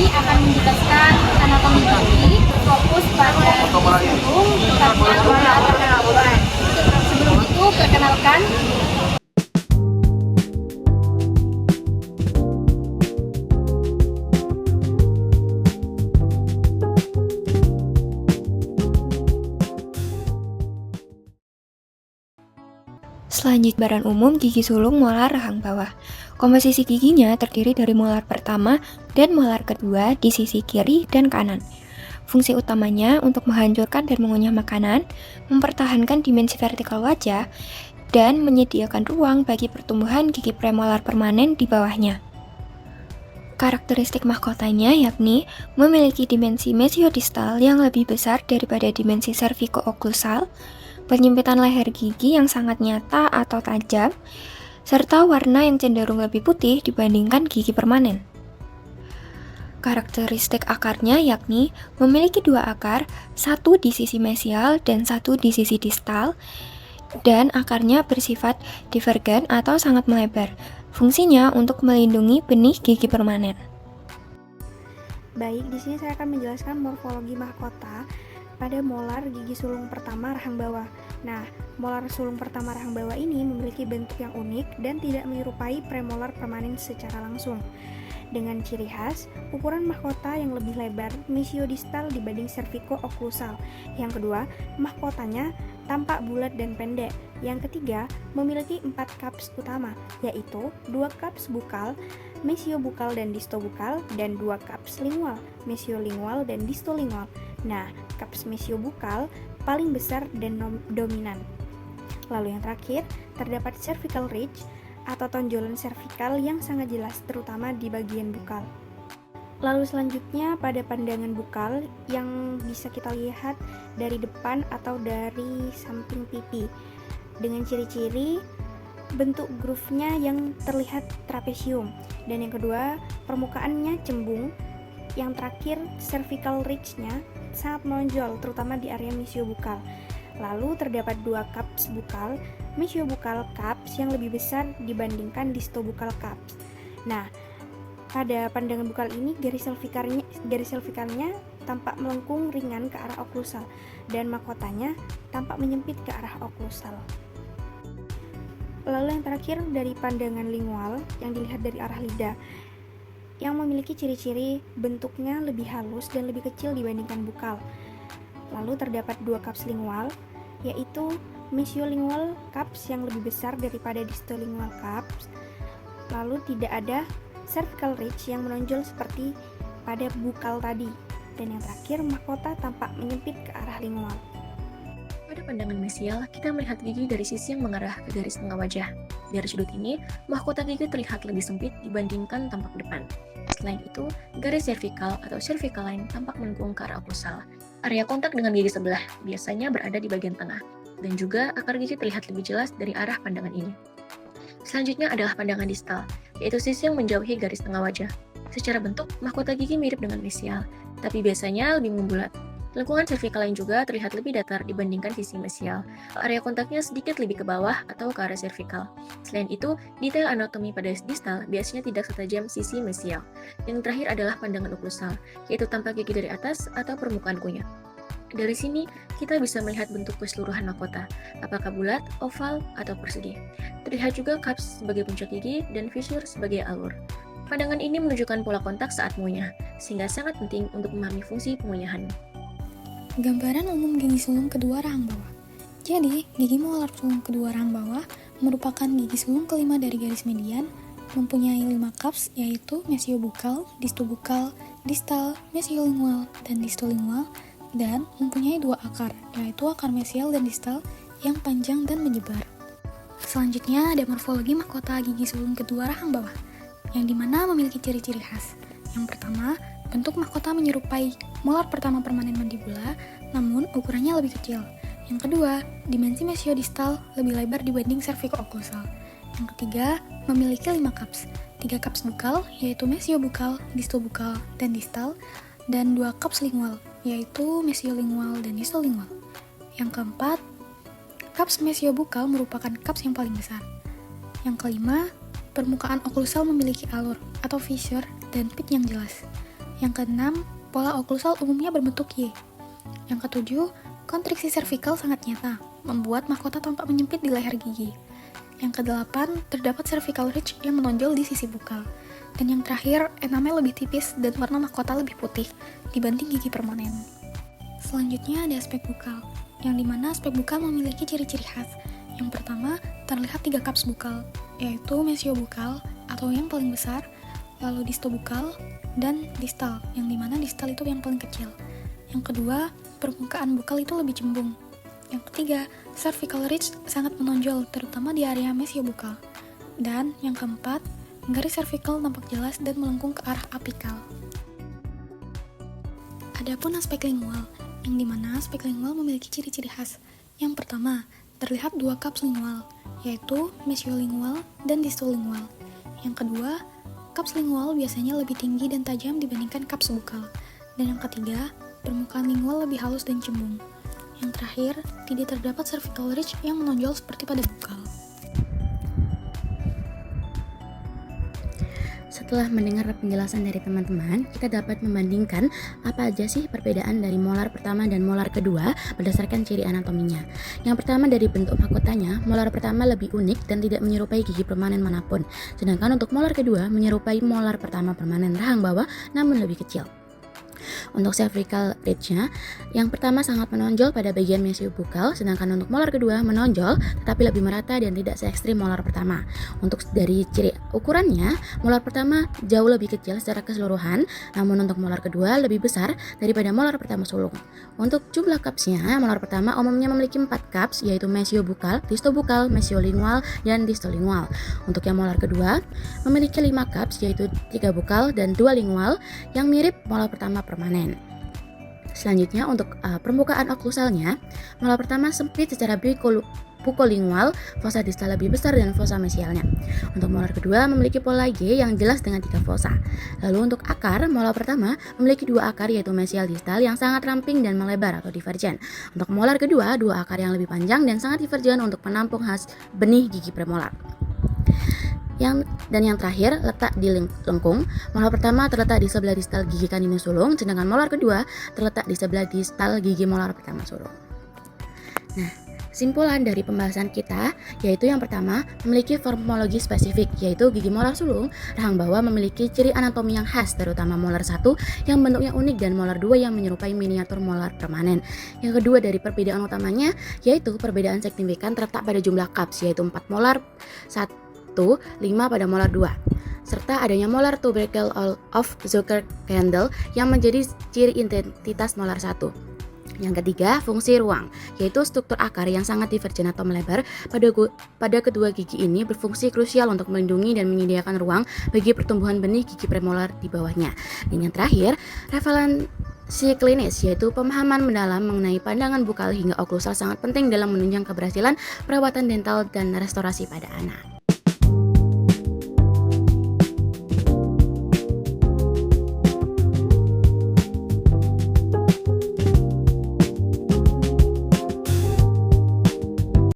ini akan menjelaskan anatomi gigi, fokus pada gigi sulung, tepatnya molar. Sebelum itu, perkenalkan. Selanjutnya, gambaran umum gigi sulung molar rahang bawah. Komposisi giginya terdiri dari molar pertama dan molar kedua di sisi kiri dan kanan. Fungsi utamanya untuk menghancurkan dan mengunyah makanan, mempertahankan dimensi vertikal wajah, dan menyediakan ruang bagi pertumbuhan gigi premolar permanen di bawahnya. Karakteristik mahkotanya yakni memiliki dimensi mesiodistal yang lebih besar daripada dimensi cervico-occlusal, penyempitan leher gigi yang sangat nyata atau tajam, serta warna yang cenderung lebih putih dibandingkan gigi permanen. Karakteristik akarnya yakni memiliki dua akar, satu di sisi mesial dan satu di sisi distal, dan akarnya bersifat divergen atau sangat melebar. Fungsinya untuk melindungi benih gigi permanen. Baik, di sini saya akan menjelaskan morfologi mahkota pada molar gigi sulung pertama rahang bawah. Nah, molar sulung pertama rahang bawah ini memiliki bentuk yang unik dan tidak menyerupai premolar permanen secara langsung. Dengan ciri khas, ukuran mahkota yang lebih lebar mesiodistal dibanding cervico-occlusal. Yang kedua, mahkotanya tampak bulat dan pendek. Yang ketiga, memiliki 4 cups utama, yaitu 2 cups bukal, mesiobukal dan distobukal, dan 2 cups lingual, mesiolingual dan distolingual. Nah, cups mesiobukal paling besar dan dominan. Lalu yang terakhir, terdapat cervical ridge atau tonjolan servikal yang sangat jelas, terutama di bagian bukal. Lalu selanjutnya pada pandangan bukal yang bisa kita lihat dari depan atau dari samping pipi, dengan ciri-ciri bentuk groove-nya yang terlihat trapesium, dan yang kedua permukaannya cembung. Yang terakhir, cervical ridge-nya sangat menonjol, terutama di area mesiobukal. Lalu terdapat 2 cups bukal, mesiobukal cups yang lebih besar dibandingkan distobukal cups. Nah, pada pandangan bukal ini garis cervicalnya tampak melengkung ringan ke arah okklusal dan mahkotanya tampak menyempit ke arah okklusal. Lalu yang terakhir dari pandangan lingual yang dilihat dari arah lidah, yang memiliki ciri-ciri bentuknya lebih halus dan lebih kecil dibandingkan bukal. Lalu terdapat 2 cups lingual, yaitu mesiolingual cups yang lebih besar daripada distolingual cups. Lalu tidak ada cervical ridge yang menonjol seperti pada bukal tadi. Dan yang terakhir, mahkota tampak menyempit ke arah lingual. Pada pandangan mesial, kita melihat gigi dari sisi yang mengarah ke garis tengah wajah. Dari sudut ini, mahkota gigi terlihat lebih sempit dibandingkan tampak depan. Selain itu, garis cervical atau cervical line tampak melengkung ke arah okklusal. Area kontak dengan gigi sebelah biasanya berada di bagian tengah, dan juga akar gigi terlihat lebih jelas dari arah pandangan ini. Selanjutnya adalah pandangan distal, yaitu sisi yang menjauhi garis tengah wajah. Secara bentuk, mahkota gigi mirip dengan mesial, tapi biasanya lebih membulat. Lengkungan cervical line juga terlihat lebih datar dibandingkan sisi mesial. Area kontaknya sedikit lebih ke bawah atau ke arah cervical. Selain itu, detail anatomi pada distal biasanya tidak setajam sisi mesial. Yang terakhir adalah pandangan okklusal, yaitu tampak gigi dari atas atau permukaan kunyah. Dari sini, kita bisa melihat bentuk keseluruhan mahkota, apakah bulat, oval, atau persegi. Terlihat juga cups sebagai puncak gigi dan fissure sebagai alur. Pandangan ini menunjukkan pola kontak saat mengunyah, sehingga sangat penting untuk memahami fungsi pengunyahan. Gambaran umum gigi sulung kedua rahang bawah. Jadi, gigi molar sulung kedua rahang bawah merupakan gigi sulung kelima dari garis median, mempunyai 5 cups yaitu mesiobukal, distobukal, distal, mesiolingual, dan distolingual, dan mempunyai 2 akar, yaitu akar mesial dan distal yang panjang dan menyebar. Selanjutnya ada morfologi mahkota gigi sulung kedua rahang bawah, yang dimana memiliki ciri-ciri khas. Yang pertama, bentuk mahkota menyerupai molar pertama permanen mandibula, namun ukurannya lebih kecil. Yang kedua, dimensi mesiodistal lebih lebar dibanding cervico-occlusal. Yang ketiga, memiliki 5 cups. 3 cups bukal, yaitu mesiobukal, distobukal, dan distal, dan 2 cups lingual, yaitu mesiolingual dan distolingual. Yang keempat, cups mesiobukal merupakan cups yang paling besar. Yang kelima, permukaan okklusal memiliki alur atau fissure dan pit yang jelas. Yang keenam, pola oklusal umumnya berbentuk Y. Yang ketujuh, kontriksi servikal sangat nyata, membuat mahkota tampak menyempit di leher gigi. Yang kedelapan, terdapat cervical ridge yang menonjol di sisi bukal. Dan yang terakhir, enamel lebih tipis dan warna mahkota lebih putih dibanding gigi permanen. Selanjutnya ada aspek bukal, yang dimana aspek bukal memiliki ciri-ciri khas. Yang pertama, terlihat 3 kaps bukal, yaitu mesiobukal atau yang paling besar, lalu distobukal, dan distal, yang dimana distal itu yang paling kecil. Yang kedua, permukaan bukal itu lebih cembung. Yang ketiga, cervical ridge sangat menonjol, terutama di area mesiobukal. Dan yang keempat, garis cervical nampak jelas dan melengkung ke arah apikal. Adapun aspek lingual, yang dimana aspek lingual memiliki ciri-ciri khas. Yang pertama, terlihat 2 kaps lingual, yaitu mesiolingual dan distolingual. Yang kedua, kaps lingual biasanya lebih tinggi dan tajam dibandingkan kaps bukal. Dan yang ketiga, permukaan lingual lebih halus dan cembung. Yang terakhir, tidak terdapat cervical ridge yang menonjol seperti pada bukal. Setelah mendengar penjelasan dari teman-teman, kita dapat membandingkan apa aja sih perbedaan dari molar pertama dan molar kedua berdasarkan ciri anatominya. Yang pertama dari bentuk mahkotanya, molar pertama lebih unik dan tidak menyerupai gigi permanen manapun. Sedangkan untuk molar kedua menyerupai molar pertama permanen rahang bawah namun lebih kecil. Untuk cervical ridge-nya, yang pertama sangat menonjol pada bagian mesiobukal, sedangkan untuk molar kedua menonjol tetapi lebih merata dan tidak se ekstrim molar pertama. Untuk dari ciri ukurannya, molar pertama jauh lebih kecil secara keseluruhan, namun untuk molar kedua lebih besar daripada molar pertama sulung. Untuk jumlah kapsnya, molar pertama umumnya memiliki 4 kaps, yaitu mesiobukal, distobukal, mesiolingual, dan distolingual. Untuk yang molar kedua memiliki 5 kaps, yaitu 3 bukal dan 2 lingual yang mirip molar pertama permanen. Selanjutnya untuk permukaan oklusalnya, molar pertama sempit secara bukolingual, fosa distal lebih besar dan fosa mesialnya. Untuk molar kedua memiliki pola Y yang jelas dengan 3 fosa. Lalu untuk akar, molar pertama memiliki 2 akar, yaitu mesial distal yang sangat ramping dan melebar atau divergen. Untuk molar kedua, 2 akar yang lebih panjang dan sangat divergen untuk penampung khas benih gigi premolar. Yang terakhir letak di lengkung. Molar pertama terletak di sebelah distal gigi caninus sulung, sedangkan molar kedua terletak di sebelah distal gigi molar pertama sulung. Nah, kesimpulan dari pembahasan kita yaitu yang pertama memiliki formologi spesifik, yaitu gigi molar sulung rahang bawah memiliki ciri anatomi yang khas, terutama molar 1 yang bentuknya unik dan molar 2 yang menyerupai miniatur molar permanen. Yang kedua dari perbedaan utamanya yaitu perbedaan signifikan terletak pada jumlah kaps, yaitu 4 molar 5 pada molar 2, serta adanya molar tubercle of Zucker-Kendall yang menjadi ciri identitas molar 1. Yang ketiga, fungsi ruang, yaitu struktur akar yang sangat divergen atau melebar pada kedua gigi ini berfungsi krusial untuk melindungi dan menyediakan ruang bagi pertumbuhan benih gigi premolar di bawahnya. Dan yang terakhir, revalensi klinis, yaitu pemahaman mendalam mengenai pandangan bukal hingga oklusal sangat penting dalam menunjang keberhasilan perawatan dental dan restorasi pada anak.